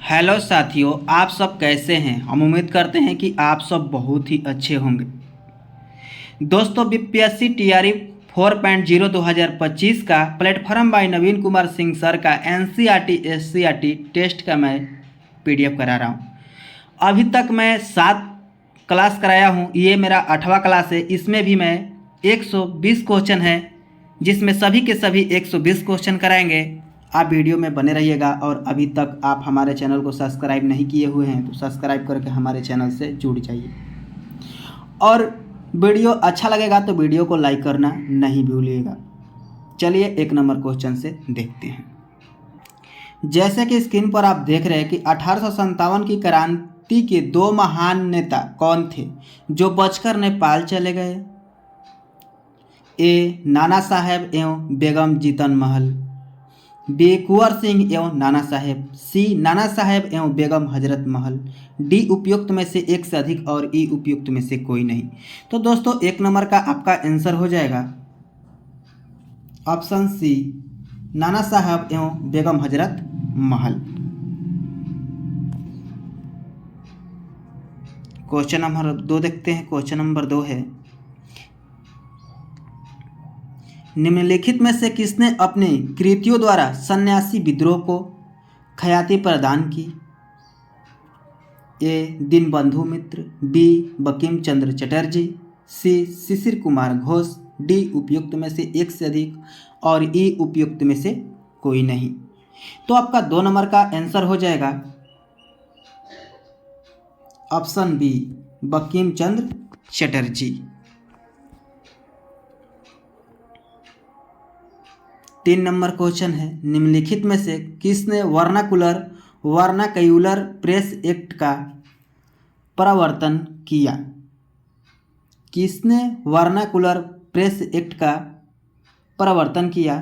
Hello साथियों, आप सब कैसे हैं। हम उम्मीद करते हैं कि आप सब बहुत ही अच्छे होंगे। दोस्तों, बीपीएससी टीआरई 4.0 2025 का प्लेटफॉर्म बाय नवीन कुमार सिंह सर का एनसीईआरटी एससीईआरटी टेस्ट का मैं पीडीएफ करा रहा हूं। अभी तक मैं 7 क्लास कराया हूं, ये मेरा 8वां क्लास है। इसमें भी मैं 120 क्वेश्चन है, जिसमें सभी के सभी 120 क्वेश्चन कराएंगे। आप वीडियो में बने रहिएगा। और अभी तक आप हमारे चैनल को सब्सक्राइब नहीं किए हुए हैं तो सब्सक्राइब करके हमारे चैनल से जुड़ जाइए। और वीडियो अच्छा लगेगा तो वीडियो को लाइक करना नहीं भूलिएगा। चलिए 1 नंबर क्वेश्चन से देखते हैं। जैसे कि स्क्रीन पर आप देख रहे हैं कि 1857 की क्रांति के 2 महान नेता कौन थे जो बचकर नेपाल चले गए। ए नाना साहेब एवं बेगम जीतन महल, बी कुंवर सिंह एवं नाना साहेब, सी नाना साहेब एवं बेगम हजरत महल, डी उपयुक्त में से एक से अधिक और ई उपयुक्त में से कोई नहीं। तो दोस्तों 1 नंबर का आपका आंसर हो जाएगा ऑप्शन सी, नाना साहब एवं बेगम हजरत महल। क्वेश्चन नंबर 2 देखते हैं। क्वेश्चन नंबर 2 है, निम्नलिखित में से किसने अपनी कृतियों द्वारा सन्यासी विद्रोह को ख्याति प्रदान की। ए दीनबंधु मित्र, बी बंकिम चंद्र चटर्जी, सी शिशिर कुमार घोष, डी उपयुक्त में से एक से अधिक और ई उपयुक्त में से कोई नहीं। तो आपका 2 नंबर का आंसर हो जाएगा option B, Bankim Chandra Chatterjee. 3 number question है, निम्नलिखित में से किसने वर्नाक्यूलर प्रेस एक्ट का प्रवर्तन किया। किसने वर्नाकुलर प्रेस एक्ट का प्रवर्तन किया।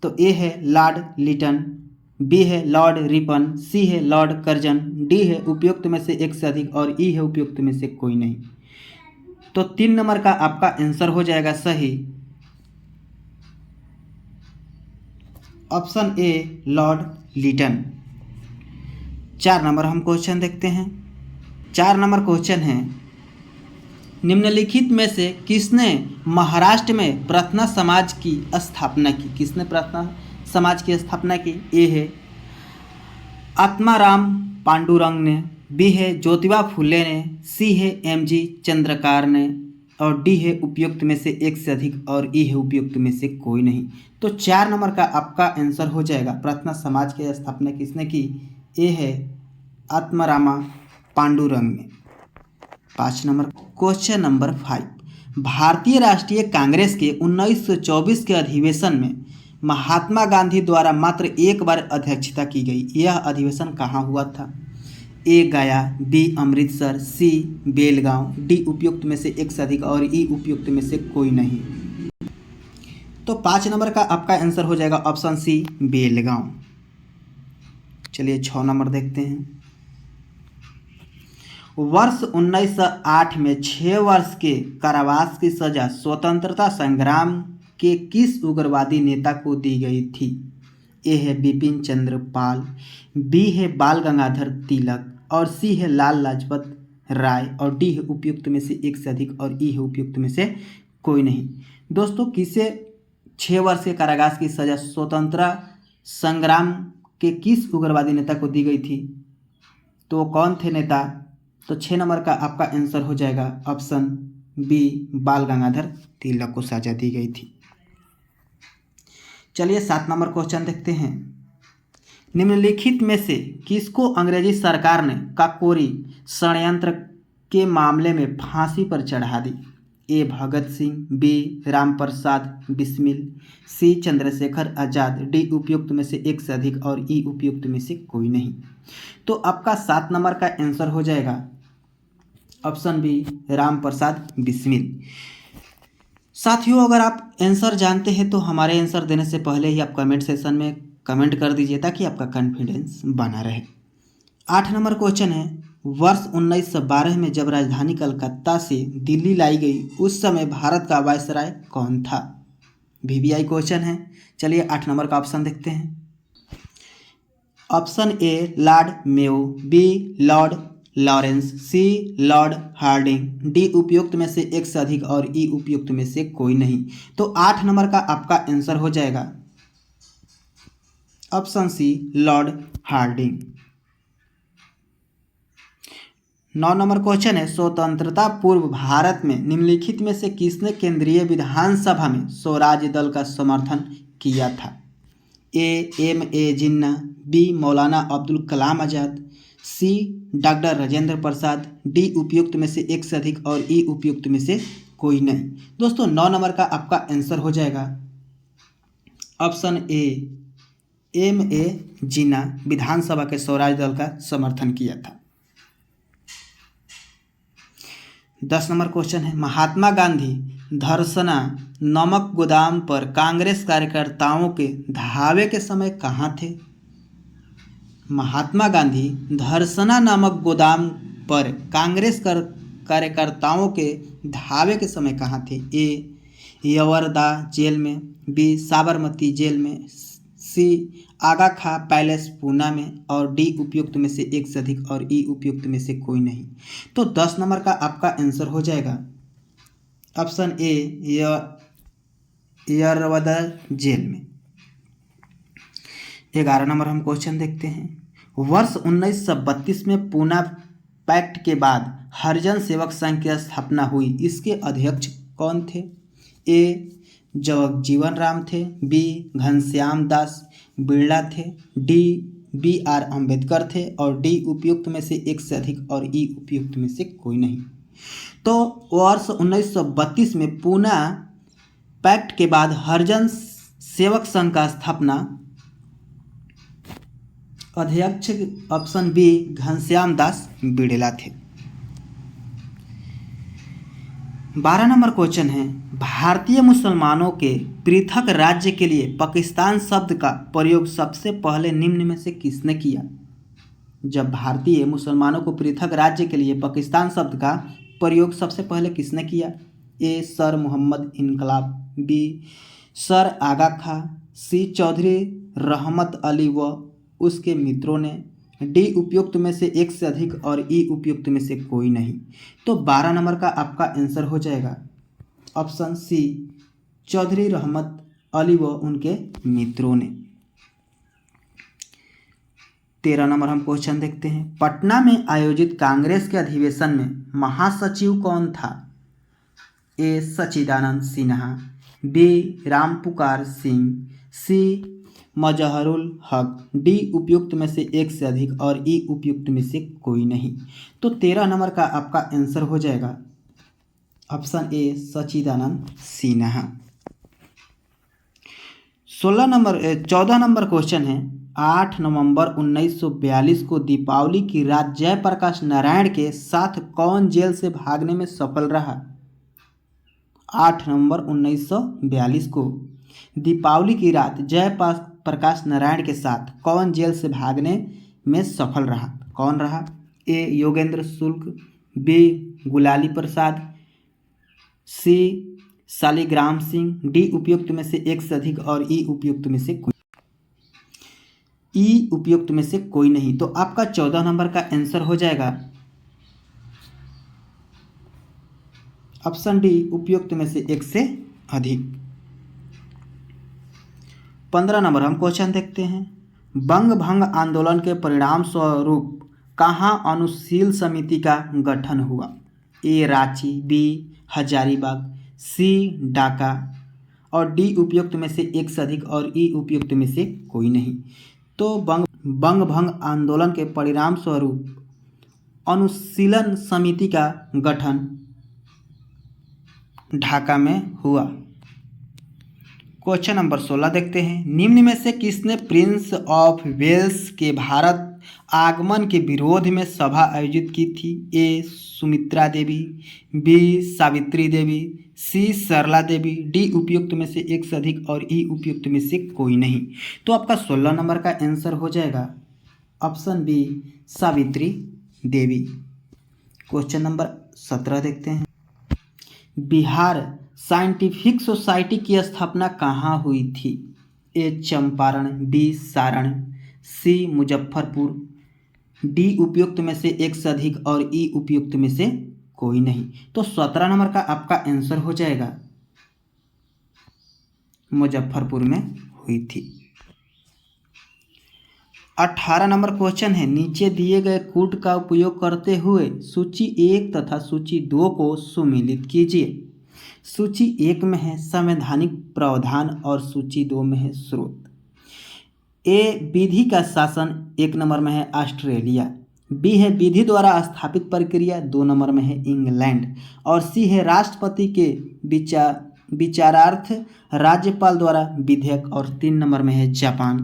तो ए है लॉर्ड लिटन, बी है लॉर्ड रिपन, सी है लॉर्ड कर्जन, डी है उपयुक्त में से एक से अधिक और ई है उपयुक्त में से कोई नहीं। तो 3 नंबर का आपका आंसर हो जाएगा सही, option A Lord Lytton. 4 number हम क्वेश्चन देखते हैं। 4 नंबर क्वेश्चन है, निम्नलिखित में से किसने महाराष्ट्र में प्रार्थना समाज की स्थापना की। किसने प्रार्थना समाज की स्थापना की। ए है आत्माराम पांडुरंग ने, बी है ज्योतिबा फुले ने, सी है एमजी चंद्रकार ने और डी है उपयुक्त में से एक से अधिक और ई है उपयुक्त में से कोई नहीं। तो 4 नंबर का आपका आंसर हो जाएगा, प्रार्थना समाज की स्थापना किसने की। ए है आत्मारामा पांडुरंग ने। 5 नंबर क्वेश्चन नंबर 5, भारतीय राष्ट्रीय कांग्रेस के 1924 के अधिवेशन में महात्मा गांधी द्वारा मात्र एक बार अध्यक्षता की गई। यह अधिवेशन कहाँ हुआ था। ए गया, बी अमृतसर, सी बेलगांव, डी उपयुक्त में से एक से अधिक और ई उपयुक्त में से कोई नहीं। तो 5 नंबर का आपका आंसर हो जाएगा ऑप्शन सी बेलगांव। चलिए 6 नंबर देखते हैं। वर्ष 1908 में 6 वर्ष के कारावास की सजा स्वतंत्रता संग्राम के किस उग्रवादी नेता को दी गई थी। ए है बिपिन चंद्र पाल, बी है बाल गंगाधर तिलक और सी है लाल लाजपत राय और डी है उपयुक्त में से एक से अधिक और ई है उपयुक्त में से कोई नहीं। दोस्तों, किसे 6 वर्ष के कारावास की सजा स्वतंत्रता संग्राम के किस उग्रवादी नेता को दी गई थी। तो कौन थे नेता। तो 6 नंबर का आपका आंसर हो जाएगा ऑप्शन बी, बाल गंगाधर तिलक को सजा दी गई थी। चलिए 7 नंबर क्वेश्चन देखते हैं। निम्नलिखित में से किसको अंग्रेजी सरकार ने काकोरी षड्यंत्र के मामले में फांसी पर चढ़ा दी। ए भगत सिंह, बी रामप्रसाद बिस्मिल, सी चंद्रशेखर आजाद, डी उपयुक्त में से एक से अधिक और ई उपयुक्त में से कोई नहीं। तो आपका 7 नंबर का आंसर हो जाएगा ऑप्शन बी, रामप्रसाद बिस्मिल। साथियों, अगर आप आंसर जानते हैं तो हमारे आंसर देने से पहले ही आप कमेंट सेक्शन में कमेंट कर दीजिए ताकि आपका कॉन्फिडेंस बना रहे। 8 नंबर क्वेश्चन है, वर्ष 1912 में जब राजधानी कलकत्ता से दिल्ली लाई गई उस समय भारत का वायसराय कौन था। वीवीआई क्वेश्चन है। चलिए 8 नंबर का ऑप्शन देखते हैं। Option A Lord Mayo, B Lord Lawrence, C Lord Hardinge, D उपयुक्त में से एक से अधिक और ई उपयुक्त में से कोई नहीं। तो 8 नंबर का आपका आंसर हो जाएगा option C Lord Hardinge. 9 number question है, स्वतंत्रता पूर्व भारत में निम्नलिखित में से किसने केंद्रीय विधानसभा में स्वराज दल का समर्थन किया था? ए जिन्ना, बी मौलाना अब्दुल कलाम आज़ाद, सी डॉक्टर राजेंद्र प्रसाद, डी उपयुक्त में से एक से अधिक और ई उपयुक्त में से कोई नहीं। दोस्तों 9 नंबर का आपका आंसर हो जाएगा ऑप्शन ए जिन्ना विधानसभा के स्वराज दल का समर्थन किया था। 10 नंबर क्वेश्चन है, महात्मा गांधी धरसना नमक गोदाम पर कांग्रेस कार्यकर्ताओं के धावे के समय कहाँ थे? महात्मा गांधी धरसना नामक गोदाम पर कांग्रेस कार्यकर्ताओं के धावे के समय कहाँ थे? ए यवरदा जेल में, बी साबरमती जेल में, सी आगा खां पैलेस पूना में, और डी उपयुक्त में से एक से अधिक और ई उपयुक्त में से कोई नहीं। तो 10 नंबर का आपका आंसर हो जाएगा ऑप्शन ए यरवदा जेल में। 11 नंबर हम क्वेश्चन देखते हैं, वर्ष 1932 में पूना पैक्ट के बाद हरिजन सेवक संघ की स्थापना हुई, इसके अध्यक्ष कौन थे? ए जगजीवन राम थे, बी घनश्याम दास बिरला थे, डी बी आर अम्बेडकर थे, और डी उपयुक्त में से एक से अधिक और ई उपयुक्त में से कोई नहीं। तो वर्ष 1932 में पूना पैक्ट के बाद हरिजन सेवक संघ का स्थापना अध्यक्ष ऑप्शन बी घनश्याम दास बिड़ला थे। 12 नंबर क्वेश्चन है, भारतीय मुसलमानों के पृथक राज्य के लिए पाकिस्तान शब्द का प्रयोग सबसे पहले निम्न में से किसने किया? जब भारतीय मुसलमानों को पृथक राज्य के लिए पाकिस्तान शब्द का प्रयोग सबसे पहले किसने किया? ए सर मोहम्मद इनकलाब, बी सर आगा खां, सी चौधरी रहमत अली व उसके मित्रों ने, डी उपयुक्त में से एक से अधिक और ई उपयुक्त में से कोई नहीं। तो 12 नंबर का आपका आंसर हो जाएगा ऑप्शन सी चौधरी रहमत अली व उनके मित्रों ने। 13 नंबर हम क्वेश्चन देखते हैं, पटना में आयोजित कांग्रेस के अधिवेशन में महासचिव कौन था? ए सच्चिदानंद सिन्हा, बी रामपुकार सिंह, सी मजहरुल हक, डी उपयुक्त में से एक से अधिक और ई उपयुक्त में से कोई नहीं। तो 13 नंबर का आपका आंसर हो जाएगा option A Sachchidanand Sinha. 14 number question है, 8 नवंबर 1942 को दीपावली की रात जयप्रकाश नारायण के साथ कौन जेल से भागने में सफल रहा? 8 नवंबर 1942 को दीपावली की रात जयप्रकाश नारायण के साथ कौन जेल से भागने में सफल रहा? कौन रहा? ए योगेंद्र शुक्ल, बी गुलाली प्रसाद, सी शालिग्राम सिंह, डी उपयुक्त में से एक से अधिक और ई उपयुक्त में से कोई नहीं। तो आपका 14 नंबर का आंसर हो जाएगा ऑप्शन डी उपयुक्त में से एक से अधिक। 15 नंबर हम क्वेश्चन देखते हैं, बंग भंग आंदोलन के परिणाम स्वरूप कहाँ अनुशील समिति का गठन हुआ? ए रांची, बी हजारीबाग, सी ढाका, और डी उपयुक्त में से एक से अधिक और ई उपयुक्त में से कोई नहीं। तो बंग भंग आंदोलन के परिणाम स्वरूप अनुशीलन समिति का गठन ढाका में हुआ। क्वेश्चन नंबर 16 देखते हैं, निम्न में से किसने प्रिंस ऑफ वेल्स के भारत आगमन के विरोध में सभा आयोजित की थी? ए सुमित्रा देवी, बी सावित्री देवी, सी सरला देवी, डी उपयुक्त में से एक से अधिक और ई उपयुक्त में से कोई नहीं। तो आपका 16 नंबर का आंसर हो जाएगा option B Savitri Devi. Question number 17 देखते हैं, बिहार साइंटिफिक सोसाइटी की स्थापना कहाँ हुई थी? ए चंपारण, बी सारण, सी मुजफ्फरपुर, डी उपयुक्त में से एक से अधिक और ई उपयुक्त में से कोई नहीं। तो 17 नंबर का आपका आंसर हो जाएगा मुजफ्फरपुर में हुई थी। 18 नंबर क्वेश्चन है, नीचे दिए गए कूट का उपयोग करते हुए सूची 1 तथा सूची 2 को सुमेलित कीजिए। सूची 1 में है संवैधानिक प्रावधान और सूची 2 में है स्रोत। ए विधि का शासन 1 नंबर में है ऑस्ट्रेलिया, बी है विधि द्वारा स्थापित प्रक्रिया 2 नंबर में है इंग्लैंड, और सी है राष्ट्रपति के विचारार्थ राज्यपाल द्वारा विधेयक, और 3 नंबर में है जापान,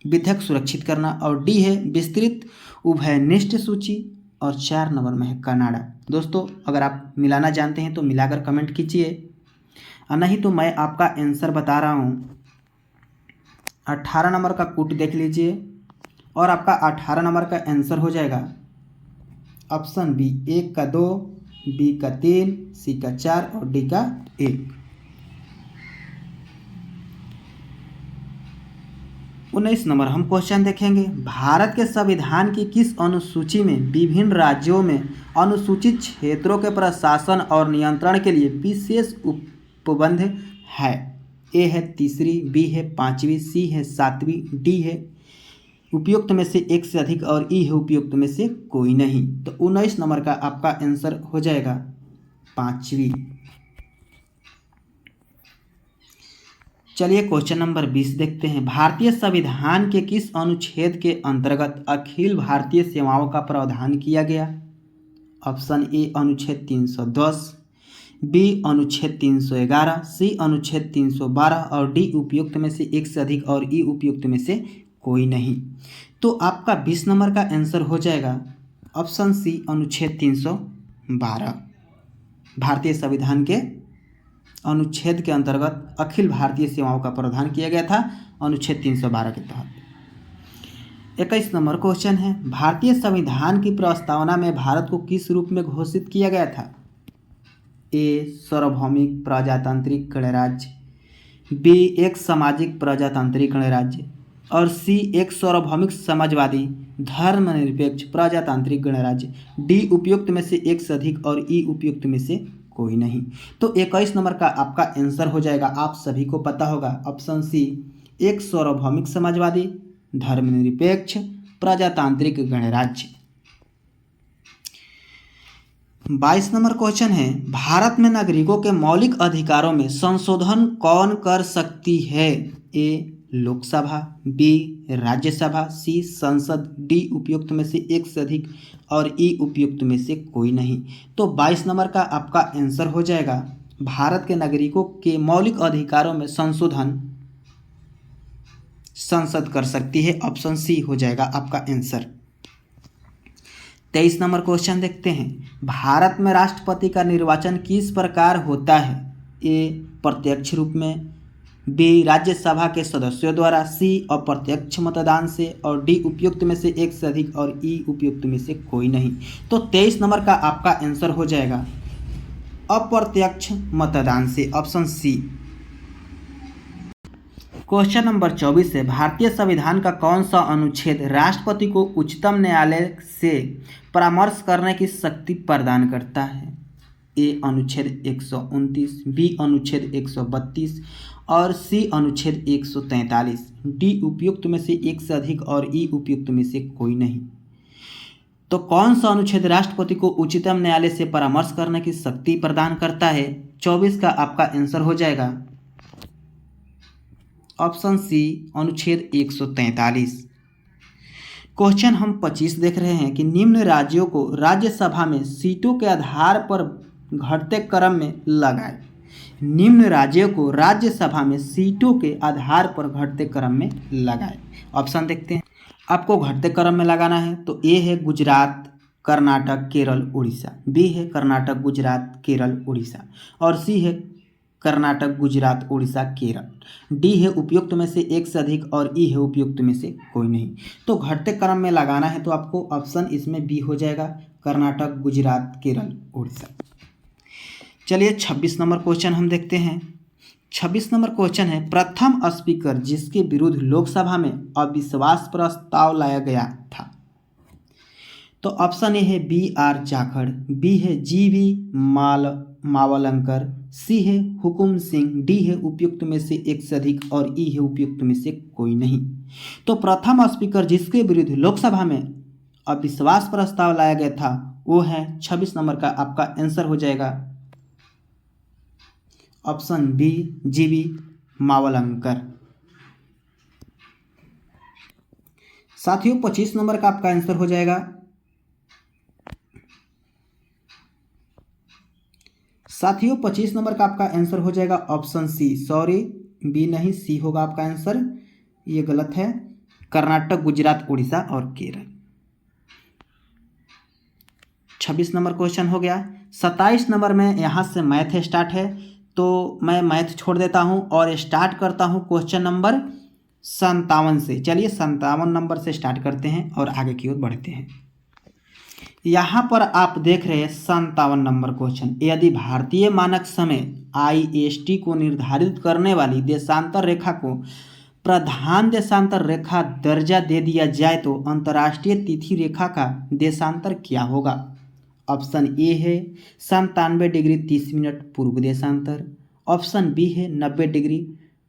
विधेयक सुरक्षित करना, और डी है विस्तृत उभयनिष्ठ सूची, और 4 नंबर में है कनाडा। दोस्तों अगर आप मिलाना जानते हैं तो मिलाकर कमेंट कीजिए, और नहीं तो मैं आपका आंसर बता रहा हूँ। 18 नंबर का कूट देख लीजिए और आपका 18 नंबर का आंसर हो जाएगा ऑप्शन बी, 1 का 2, बी का 3, सी का 4 और डी का 1। 19 नंबर हम क्वेश्चन देखेंगे, भारत के संविधान की किस अनुसूची में विभिन्न राज्यों में अनुसूचित क्षेत्रों के प्रशासन और नियंत्रण के लिए विशेष उपबंध है? ए है 3री, बी है 5वीं, सी है 7वीं, डी है उपयुक्त में से एक से अधिक और ई है उपयुक्त में से कोई नहीं। तो 19 नंबर का आपका आंसर हो जाएगा 5वीं। चलिए क्वेश्चन नंबर 20 देखते हैं, भारतीय संविधान के किस अनुच्छेद के अंतर्गत अखिल भारतीय सेवाओं का प्रावधान किया गया? ऑप्शन ए अनुच्छेद 310, बी अनुच्छेद 311, सी अनुच्छेद 312 और डी उपयुक्त में से एक से अधिक और ई उपयुक्त में से कोई नहीं। तो आपका 20 नंबर का आंसर हो जाएगा ऑप्शन सी अनुच्छेद 312। भारतीय संविधान के अनुच्छेद के अंतर्गत अखिल भारतीय सेवाओं का प्रावधान किया गया था अनुच्छेद 312 के तहत। 21 नंबर क्वेश्चन है, भारतीय संविधान की प्रस्तावना में भारत को किस रूप में घोषित किया गया था? ए सार्वभौमिक प्रजातांत्रिक गणराज्य, बी एक सामाजिक प्रजातांत्रिक गणराज्य, और सी एक सार्वभौमिक समाजवादी धर्मनिरपेक्ष प्रजातांत्रिक गणराज्य, डी उपयुक्त में से एक से अधिक और ई उपयुक्त में से कोई नहीं। तो 21 नंबर का आपका आंसर हो जाएगा, आप सभी को पता होगा, ऑप्शन सी एक सार्वभौमिक समाजवादी धर्मनिरपेक्ष प्रजातांत्रिक गणराज्य। 22 नंबर क्वेश्चन है, भारत में नागरिकों के मौलिक अधिकारों में संशोधन कौन कर सकती है? ए लोकसभा, बी राज्यसभा, सी संसद, डी उपयुक्त में से एक से अधिक और ई उपयुक्त में से कोई नहीं। तो 22 नंबर का आपका आंसर हो जाएगा, भारत के नागरिकों के मौलिक अधिकारों में संशोधन संसद कर सकती है, ऑप्शन सी हो जाएगा आपका आंसर। 23 नंबर क्वेश्चन देखते हैं, भारत में राष्ट्रपति का निर्वाचन किस प्रकार होता है? ए प्रत्यक्ष रूप में, बी राज्यसभा के सदस्यों द्वारा, सी अप्रत्यक्ष मतदान से, और डी उपयुक्त में से एक से अधिक और ई उपयुक्त में से कोई नहीं। तो 23 नंबर का आपका आंसर हो जाएगा अप्रत्यक्ष मतदान से, ऑप्शन सी। क्वेश्चन नंबर 24 है, भारतीय संविधान का कौन सा अनुच्छेद राष्ट्रपति को उच्चतम न्यायालय से परामर्श करने की शक्ति प्रदान करता है? ए अनुच्छेद 129, बी अनुच्छेद 132 और सी अनुच्छेद 143, डी उपयुक्त में से एक से अधिक और ई उपयुक्त में से कोई नहीं। तो कौन सा अनुच्छेद राष्ट्रपति को उच्चतम न्यायालय से परामर्श करने की शक्ति प्रदान करता है? 24 का आपका आंसर हो जाएगा ऑप्शन सी अनुच्छेद 143। क्वेश्चन हम 25 देख रहे हैं कि निम्न राज्यों को राज्यसभा में सीटों के आधार पर घटते क्रम में लगाए। निम्न राज्यों को राज्यसभा में सीटों के आधार पर घटते क्रम में लगाए। ऑप्शन देखते हैं, आपको घटते क्रम में लगाना है तो ए है गुजरात, कर्नाटक, केरल, उड़ीसा, बी है कर्नाटक, गुजरात, केरल, उड़ीसा, और सी है कर्नाटक, गुजरात, उड़ीसा, केरल, डी है उपयुक्त में से एक से अधिक और ई है उपयुक्त में से कोई नहीं। तो घटते क्रम में लगाना है तो आपको ऑप्शन इसमें बी हो जाएगा, कर्नाटक, गुजरात, केरल, उड़ीसा। चलिए 26 नंबर क्वेश्चन हम देखते हैं, 26 नंबर क्वेश्चन है, प्रथम स्पीकर जिसके विरुद्ध लोकसभा में अविश्वास प्रस्ताव लाया गया था। तो ऑप्शन ए है बी आर जाखड़, बी है जी वी मावलंकर, सी है हुकुम सिंह, डी है उपयुक्त में से एक से अधिक और ई है उपयुक्त में से कोई नहीं। तो प्रथम स्पीकर जिसके विरुद्ध लोकसभा में अविश्वास प्रस्ताव लाया गया था वो है 26 नंबर का आपका आंसर हो जाएगा option B G V Mavalankar. साथियों 25 नंबर का आपका आंसर हो जाएगा साथियों 25 नंबर का आपका आंसर हो जाएगा ऑप्शन सी, सॉरी बी नहीं सी होगा आपका आंसर, ये गलत है, कर्नाटक, गुजरात, उड़ीसा और केरल। 26 नंबर क्वेश्चन हो गया। 27 नंबर में यहाँ से मैथ स्टार्ट है, तो मैं मैथ छोड़ देता हूँ और स्टार्ट करता हूँ क्वेश्चन नंबर 57 से। चलिए 57 नंबर से स्टार्ट करते हैं और आगे की ओर बढ़ते हैं। यहाँ पर आप देख रहे हैं 57 नंबर क्वेश्चन, यदि भारतीय मानक समय IST को निर्धारित करने वाली देशांतर रेखा को प्रधान देशांतर रेखा दर्जा दे दिया जाए तो अंतर्राष्ट्रीय तिथि रेखा का देशांतर क्या होगा। ऑप्शन ए है 97 डिग्री 30 मिनट पूर्व देशांतर, ऑप्शन बी है 90 डिग्री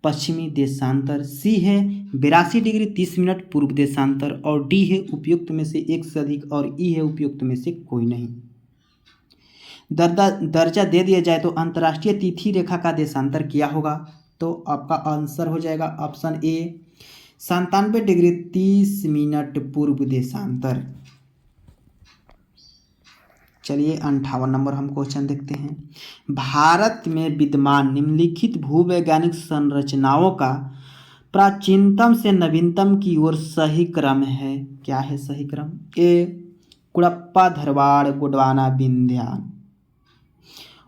पश्चिमी देशांतर, सी है 82 डिग्री 30 मिनट पूर्व देशांतर और डी है उपयुक्त में से एक से अधिक और ई है उपयुक्त में से कोई नहीं। दर्जा दे दिया जाए तो अंतर्राष्ट्रीय तिथि रेखा का देशांतर क्या होगा। तो आपका आंसर हो जाएगा ऑप्शन ए 97 डिग्री 30 मिनट पूर्व देशांतर। चलिए 58 नंबर हम क्वेश्चन देखते हैं। भारत में विद्यमान निम्नलिखित भूवैज्ञानिक संरचनाओं का प्राचीनतम से नवीनतम की ओर सही क्रम है। क्या है सही क्रम। ए कुड़प्पा, धरवाड़, गोंडवाना, विंध्यान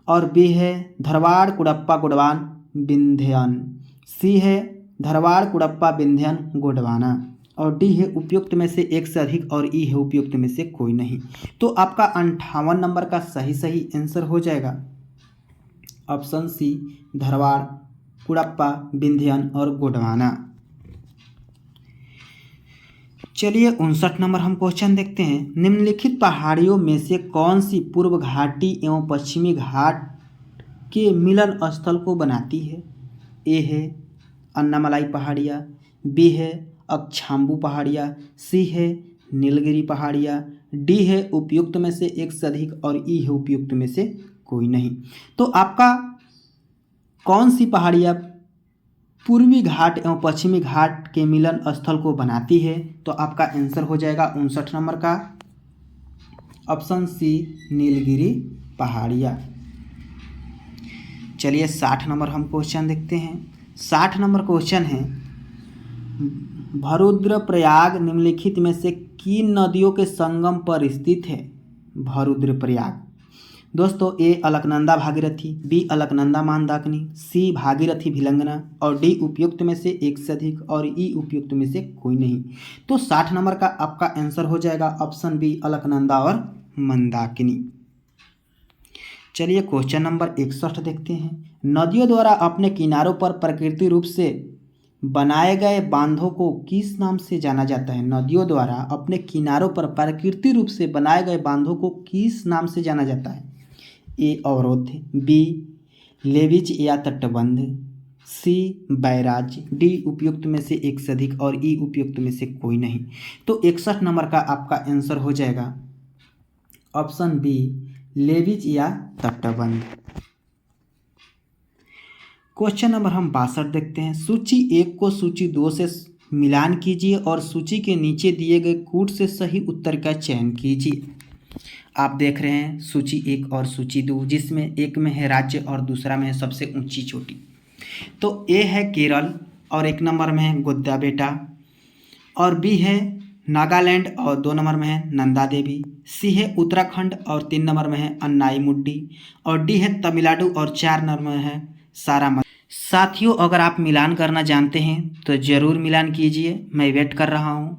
और बी है धरवाड़, कुड़प्पा, गोंडवान, विंध्यन, सी है धरवाड़, कुड़प्पा, विंध्यन, गोंडवाना और डी है उपयुक्त में से एक से अधिक और ई है उपयुक्त में से कोई नहीं। तो आपका 58 नंबर का सही आंसर हो जाएगा ऑप्शन सी धरवाड़, कुड़प्पा, विंध्यन और गोंडवाना। चलिए 59 नंबर हम क्वेश्चन देखते हैं। निम्नलिखित पहाड़ियों में से कौन सी पूर्व घाटी एवं पश्चिमी घाट के मिलन स्थल को बनाती है। ए है अन्नामलाई पहाड़ियाँ, बी है अक्षाम्बू पहाड़ियाँ, सी है नीलगिरी पहाड़ियाँ, डी है उपयुक्त में से एक से अधिक और ई है उपयुक्त में से कोई नहीं। तो आपका कौन सी पहाड़ियाँ पूर्वी घाट एवं पश्चिमी घाट के मिलन स्थल को बनाती है। तो आपका आंसर हो जाएगा 59 नंबर का ऑप्शन सी नीलगिरी पहाड़ियाँ। चलिए 60 नंबर हम क्वेश्चन देखते हैं। 60 नंबर क्वेश्चन है भरुद्रप्रयाग निम्नलिखित में से किन नदियों के संगम पर स्थित है। भरुद्रप्रयाग दोस्तों ए अलकनंदा भागीरथी, बी अलकनंदा मंदाकिनी, सी भागीरथी भिलंगना और डी उपयुक्त में से एक से अधिक और ई उपयुक्त में से कोई नहीं। तो 60 नंबर का आपका आंसर हो जाएगा ऑप्शन बी अलकनंदा और मंदाकिनी। चलिए क्वेश्चन नंबर 61 देखते हैं। नदियों द्वारा अपने किनारों पर प्राकृतिक रूप से बनाए गए बांधों को किस नाम से जाना जाता है। नदियों द्वारा अपने किनारों पर प्राकृतिक रूप से बनाए गए बांधों को किस नाम से जाना जाता है। ए अवरोध, बी लेविज या तटबंध, सी बैराज, डी उपयुक्त में से एक से अधिक और ई उपयुक्त में से कोई नहीं। तो 61 नंबर का आपका आंसर हो जाएगा ऑप्शन बी लेविज या तटबंध। क्वेश्चन नंबर हम 62 देखते हैं। सूची 1 को सूची 2 से मिलान कीजिए और सूची के नीचे दिए गए कूट से सही उत्तर का चयन कीजिए। आप देख रहे हैं सूची 1 और सूची 2, जिसमें एक में है राज्य और दूसरा में है सबसे ऊंची चोटी। तो ए है केरल और 1 नंबर में है गोद्दा बेटा और बी है नागालैंड और 2 नंबर में है नंदा देवी, सी है उत्तराखंड और 3 नंबर में है अन्नाई मुड्डी और डी है तमिलनाडु और 4 नंबर में है सारामती। साथियों अगर आप मिलान करना जानते हैं तो ज़रूर मिलान कीजिए, मैं वेट कर रहा हूं।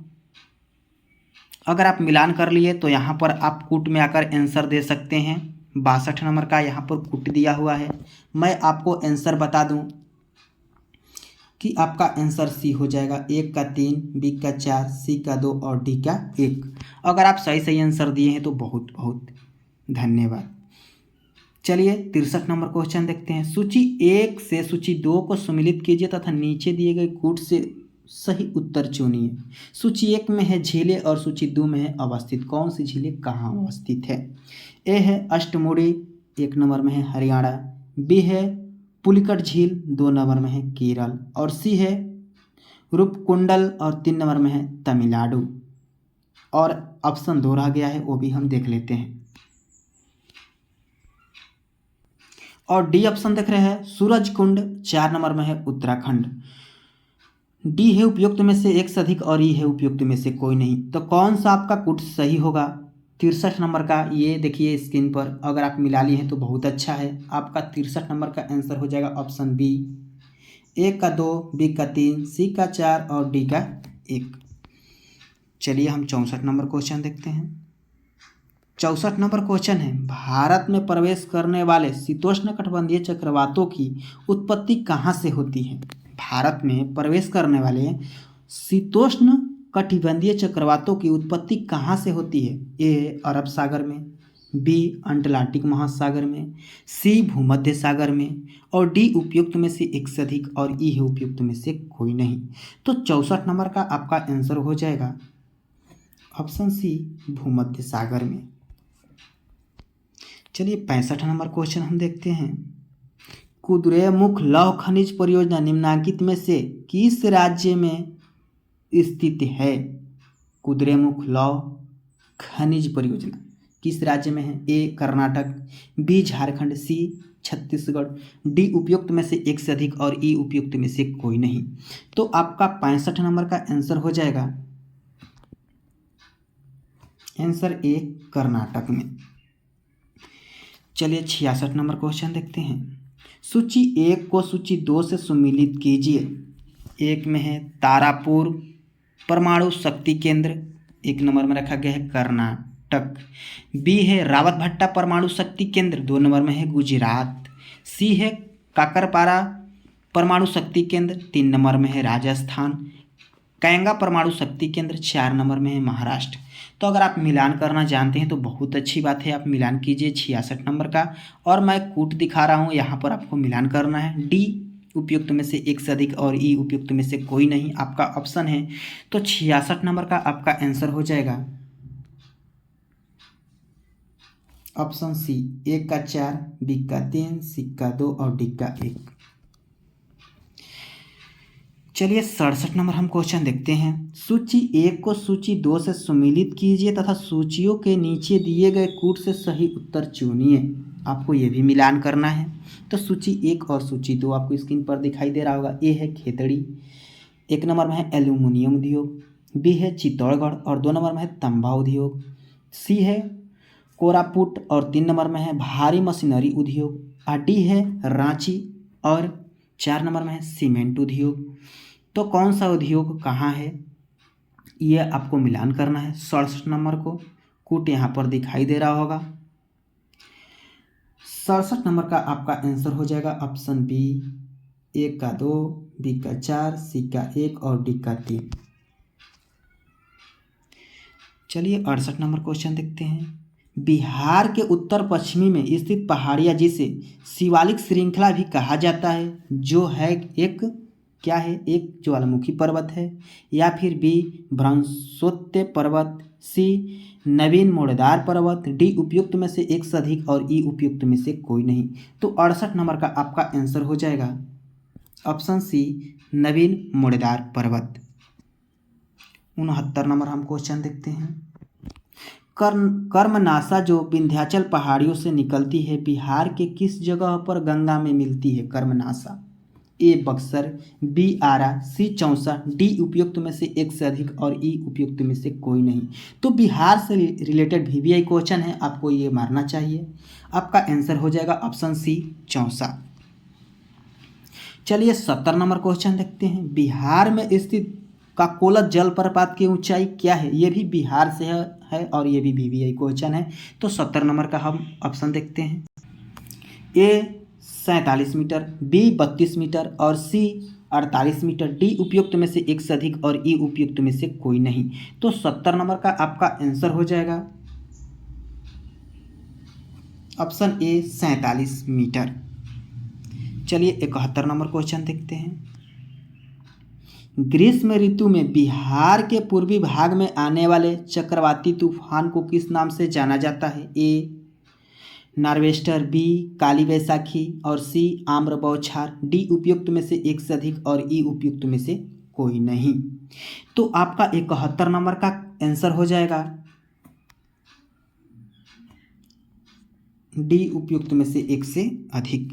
अगर आप मिलान कर लिए तो यहाँ पर आप कूट में आकर आंसर दे सकते हैं। 62 नंबर का यहाँ पर कूट दिया हुआ है। मैं आपको आंसर बता दूं कि आपका आंसर सी हो जाएगा। ए का 3, बी का 4, सी का 2 और डी का 1। अगर आप सही सही आंसर दिए हैं तो बहुत बहुत धन्यवाद। चलिए 63 नंबर क्वेश्चन देखते हैं। सूची 1 से सूची 2 को सम्मिलित कीजिए तथा नीचे दिए गए कूट से सही उत्तर चुनिए। सूची 1 में है झीलें और सूची 2 में है अवस्थित। कौन सी झीलें कहाँ अवस्थित है? ए है अष्टमुड़ी, 1 नंबर में है हरियाणा। बी है पुलिकट झील, 2 नंबर में है केरल। और सी है रूपकुंडल और 3 नंबर में है तमिलनाडु। और ऑप्शन 2 रह गया है, वो भी हम देख लेते हैं। और डी ऑप्शन देख रहे हैं सूरजकुंड, 4 नंबर में है उत्तराखंड। डी है उपयुक्त में से एक से अधिक और ई है उपयुक्त में से कोई नहीं। तो कौन सा आपका कूट सही होगा? 63 नंबर का ये देखिए स्क्रीन पर, अगर आप मिला लिए हैं तो बहुत अच्छा है। आपका 63 नंबर का आंसर हो जाएगा ऑप्शन बी। ए का 2, बी का 3, सी का 4 और डी का 1। चलिए हम 64 नंबर क्वेश्चन देखते हैं। 64 नंबर क्वेश्चन है, भारत में प्रवेश करने वाले शीतोष्ण कटिबंधीय चक्रवातों की उत्पत्ति कहाँ से होती है? भारत में प्रवेश करने वाले शीतोष्ण कटिबंधीय चक्रवातों की उत्पत्ति कहाँ से होती है? ए अरब सागर में, बी अटलांटिक महासागर में, सी भूमध्य सागर में और डी उपयुक्त में से एक से अधिक और ई है उपयुक्त में से कोई नहीं। तो 64 नंबर का आपका आंसर हो जाएगा ऑप्शन सी भूमध्य सागर में। चलिए 65 नंबर क्वेश्चन हम देखते हैं। कुद्रेमुख लौह खनिज परियोजना निम्नलिखित में से किस राज्य में स्थित है? कुद्रेमुख लौह खनिज परियोजना किस राज्य में है? ए कर्नाटक, बी झारखंड, सी छत्तीसगढ़, डी उपयुक्त में से एक से अधिक और ई उपयुक्त में से कोई नहीं। तो आपका 65 नंबर का आंसर हो जाएगा आंसर ए कर्नाटक में। चलिए 66 नंबर क्वेश्चन देखते हैं। सूची 1 को सूची 2 से सम्मिलित कीजिए। 1 में है तारापुर परमाणु शक्ति केंद्र, 1 नंबर में रखा गया है कर्नाटक। बी है रावतभट्टा परमाणु शक्ति केंद्र, 2 नंबर में है गुजरात। सी है काकरपारा परमाणु शक्ति केंद्र, 3 नंबर में है राजस्थान। कैंगा परमाणु शक्ति केंद्र 4 नंबर में है महाराष्ट्र। तो अगर आप मिलान करना जानते हैं तो बहुत अच्छी बात है, आप मिलान कीजिए 66 नंबर का। और मैं कूट दिखा रहा हूँ, यहाँ पर आपको मिलान करना है। डी उपयुक्त में से एक से अधिक और ई उपयुक्त में से कोई नहीं आपका ऑप्शन है। तो 66 नंबर का आपका आंसर हो जाएगा ऑप्शन सी। ए का 4, बी का 3, सी का 2 और डी का 1। चलिए 67 नंबर हम क्वेश्चन देखते हैं। सूची 1 को सूची 2 से सम्मिलित कीजिए तथा सूचियों के नीचे दिए गए कूट से सही उत्तर चुनिए। आपको ये भी मिलान करना है। तो सूची 1 और सूची 2 आपको स्क्रीन पर दिखाई दे रहा होगा। ए है खेतड़ी, 1 नंबर में है एल्यूमिनियम उद्योग। बी है चित्तौड़गढ़ और 2 नंबर में है तंबा उद्योग। सी है कोरापुट और 3 नंबर में है भारी मशीनरी उद्योग। और डी है रांची और 4 नंबर में है सीमेंट उद्योग। तो कौन सा उद्योग कहाँ है ये आपको मिलान करना है। 67 नंबर को कूट यहाँ पर दिखाई दे रहा होगा। 67 नंबर का आपका आंसर हो जाएगा ऑप्शन बी। ए का 2, बी का 4, सी का 1 और डी का 3। चलिए 68 नंबर क्वेश्चन देखते हैं। बिहार के उत्तर पश्चिमी में स्थित पहाड़ियाँ जिसे शिवालिक श्रृंखला भी कहा जाता है, जो है एक क्या है? एक ज्वालामुखी पर्वत है, या फिर बी भ्रंशोत्य पर्वत, सी नवीन मोड़दार पर्वत, डी उपयुक्त में से एक से अधिक और ई उपयुक्त में से कोई नहीं। तो 68 नंबर का आपका आंसर हो जाएगा ऑप्शन सी नवीन मोड़दार पर्वत। 69 नंबर हम क्वेश्चन देखते हैं। कर्मनाशा जो विंध्याचल पहाड़ियों से निकलती है, बिहार के किस जगह पर गंगा में मिलती है? कर्मनाशा। ए बक्सर, बी आरा, सी चौसा, डी उपयुक्त में से एक से अधिक और ई उपयुक्त में से कोई नहीं। तो बिहार से रिलेटेड VVI क्वेश्चन है, आपको ये मारना चाहिए। आपका आंसर हो जाएगा ऑप्शन सी चौसा। चलिए 70 नंबर क्वेश्चन देखते हैं। बिहार में स्थित काकोलत जलप्रपात की ऊंचाई क्या है? ये भी बिहार से है और ये भी VVI क्वेश्चन है। तो 70 नंबर का हम ऑप्शन देखते हैं। ए 47 मीटर, बी 32 मीटर और सी 48 मीटर। डी उपयुक्त में से एक से अधिक और ई उपयुक्त में से कोई नहीं। तो 70 नंबर का आपका आंसर हो जाएगा ऑप्शन ए 47 मीटर। चलिए 71 नंबर क्वेश्चन देखते हैं। ग्रीष्म ऋतु में बिहार के पूर्वी भाग में आने वाले चक्रवाती तूफान को किस नाम से जाना जाता है? ए नार्वेस्टर, बी काली बैसाखी और सी आम्र बौछार। डी उपयुक्त में से एक से अधिक और ई उपयुक्त में से कोई नहीं। तो आपका 71 नंबर का आंसर हो जाएगा डी उपयुक्त में से एक से अधिक।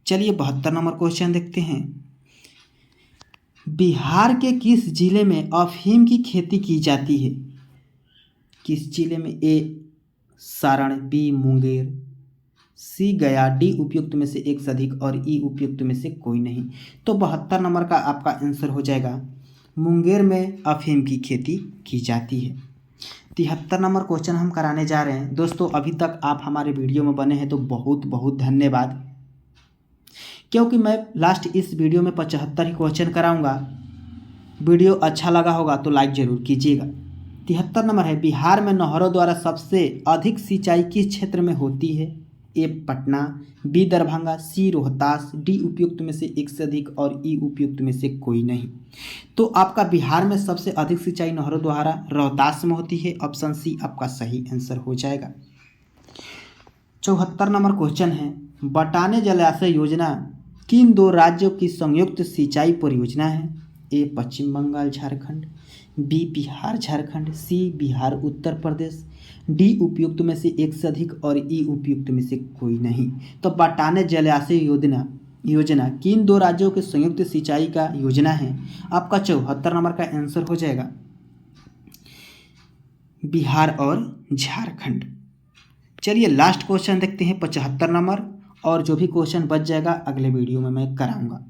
चलिए 72 नंबर क्वेश्चन देखते हैं। बिहार के किस जिले में अफीम की खेती की जाती है? किस जिले में? ए सारण, बी मुंगेर, सी गया। डी उपयुक्त में से एक से अधिक और ई उपयुक्त में से कोई नहीं। तो 72 नंबर का आपका आंसर हो जाएगा मुंगेर में अफीम की खेती की जाती है। 73 नंबर क्वेश्चन हम कराने जा रहे हैं। दोस्तों अभी तक आप हमारे वीडियो में बने हैं तो बहुत बहुत धन्यवाद, क्योंकि मैं लास्ट इस वीडियो में 75 ही क्वेश्चन कराऊंगा। वीडियो अच्छा लगा होगा तो लाइक ज़रूर कीजिएगा। 73 नंबर है, बिहार में नहरों द्वारा सबसे अधिक सिंचाई किस क्षेत्र में होती है? ए पटना, बी दरभंगा, सी रोहतास। डी उपयुक्त में से एक से अधिक और ई उपयुक्त में से कोई नहीं। तो आपका बिहार में सबसे अधिक सिंचाई नहरों द्वारा रोहतास में होती है। ऑप्शन सी आपका सही आंसर हो जाएगा। 74 नंबर क्वेश्चन है, बटाने जलाशय योजना किन दो राज्यों की संयुक्त सिंचाई परियोजना है? ए पश्चिम बंगाल झारखंड, बी बिहार झारखंड, सी बिहार उत्तर प्रदेश। डी उपयुक्त में से एक से अधिक और ई उपयुक्त में से कोई नहीं। तो बटाने जलाशय योजना किन दो राज्यों के संयुक्त सिंचाई का योजना है? आपका 74 नंबर का आंसर हो जाएगा बिहार और झारखंड। चलिए लास्ट क्वेश्चन देखते हैं 75 नंबर, और जो भी क्वेश्चन बच जाएगा अगले वीडियो में मैं कराऊंगा।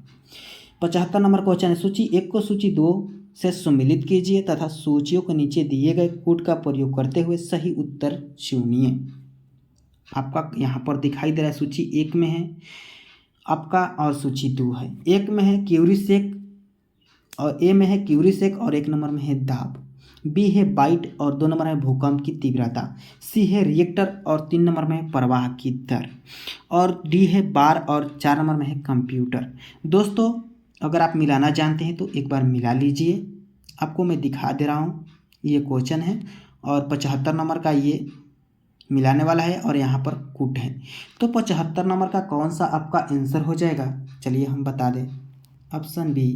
75 नंबर क्वेश्चन है, सूची 1 को सूची 2 से सम्मिलित कीजिए तथा सूचियों के नीचे दिए गए कोड का प्रयोग करते हुए सही उत्तर चुनिए। आपका यहाँ पर दिखाई दे रहा है सूची 1 में है आपका और सूची 2 है। 1 में है क्यूरीसेक और ए में है क्यूरीसेक और 1 नंबर में है दाब। बी है बाइट और 2 नंबर में भूकंप की तीव्रता। सी है रिएक्टर और 3 नंबर में है प्रवाह की दर। और डी है बार और 4 नंबर में है कंप्यूटर। दोस्तों अगर आप मिलाना जानते हैं तो एक बार मिला लीजिए। आपको मैं दिखा दे रहा हूँ, ये क्वेश्चन है और 75 नंबर का ये मिलाने वाला है और यहाँ पर कूट है। तो 75 नंबर का कौन सा आपका आंसर हो जाएगा? चलिए हम बता दें। ऑप्शन बी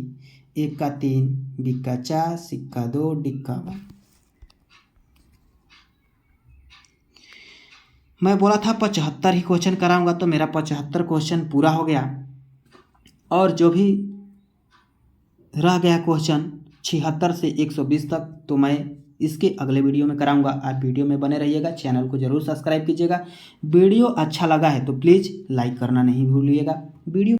1 का 3, बी का 4, सी का 2, डी का 1। मैं बोला था 75 ही क्वेश्चन कराऊंगा, तो मेरा 75 क्वेश्चन पूरा हो गया। और जो भी रह गया क्वेश्चन 76 से 120 तक, तो मैं इसके अगले वीडियो में कराऊंगा। आप वीडियो में बने रहिएगा, चैनल को जरूर सब्सक्राइब कीजिएगा। वीडियो अच्छा लगा है तो प्लीज़ लाइक करना नहीं भूलिएगा। वीडियो